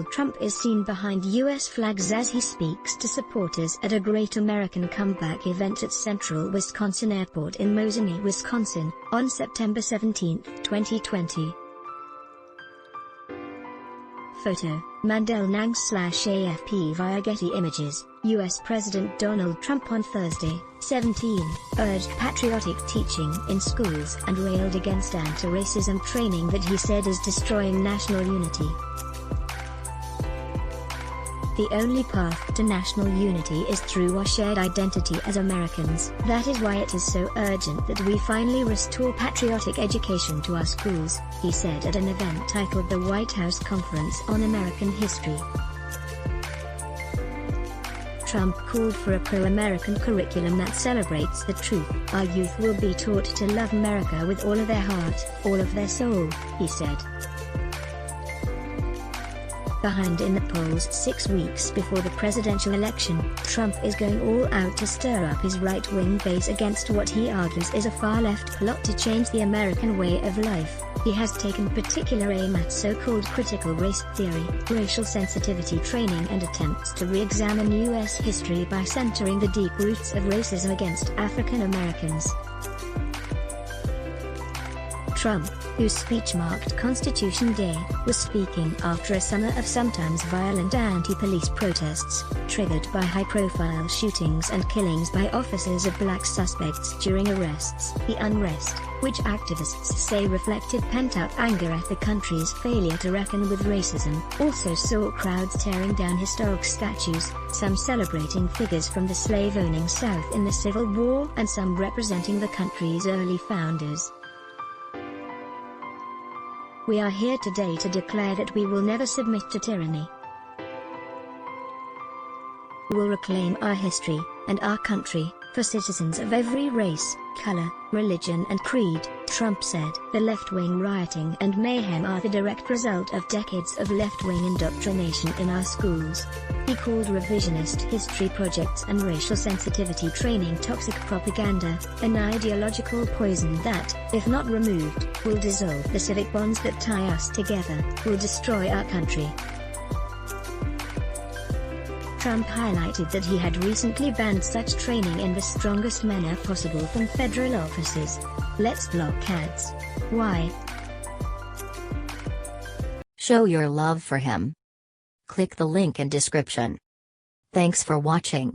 Donald Trump is seen behind U.S. flags as he speaks to supporters at a Great American Comeback event at Central Wisconsin Airport in Mosinee, Wisconsin, on September 17, 2020. Photo, Mandel Nang/AFP via Getty Images. U.S. President Donald Trump on Thursday, 17, urged patriotic teaching in schools and railed against anti-racism training that he said is destroying national unity. The only path to national unity is through our shared identity as Americans. That is why it is so urgent that we finally restore patriotic education to our schools, he said at an event titled the White House Conference on American History. Trump called for a pro-American curriculum that celebrates the truth. Our youth will be taught to love America with all of their heart, all of their soul, he said. Behind in the polls 6 weeks before the presidential election, Trump is going all out to stir up his right-wing base against what he argues is a far-left plot to change the American way of life. He has taken particular aim at so-called critical race theory, racial sensitivity training and attempts to re-examine U.S. history by centering the deep roots of racism against African Americans. Trump, whose speech marked Constitution Day, was speaking after a summer of sometimes violent anti-police protests, triggered by high-profile shootings and killings by officers of black suspects during arrests. The unrest, which activists say reflected pent-up anger at the country's failure to reckon with racism, also saw crowds tearing down historic statues, some celebrating figures from the slave-owning South in the Civil War and some representing the country's early founders. We are here today to declare that we will never submit to tyranny. We will reclaim our history, and our country, for citizens of every race, color, religion and creed, Trump said. The left-wing rioting and mayhem are the direct result of decades of left-wing indoctrination in our schools. He called revisionist history projects and racial sensitivity training toxic propaganda, an ideological poison that, if not removed, will dissolve the civic bonds that tie us together, will destroy our country. Trump highlighted that he had recently banned such training in the strongest manner possible from federal offices. Let's block ads. Why? Show your love for him. Click the link in description. Thanks for watching.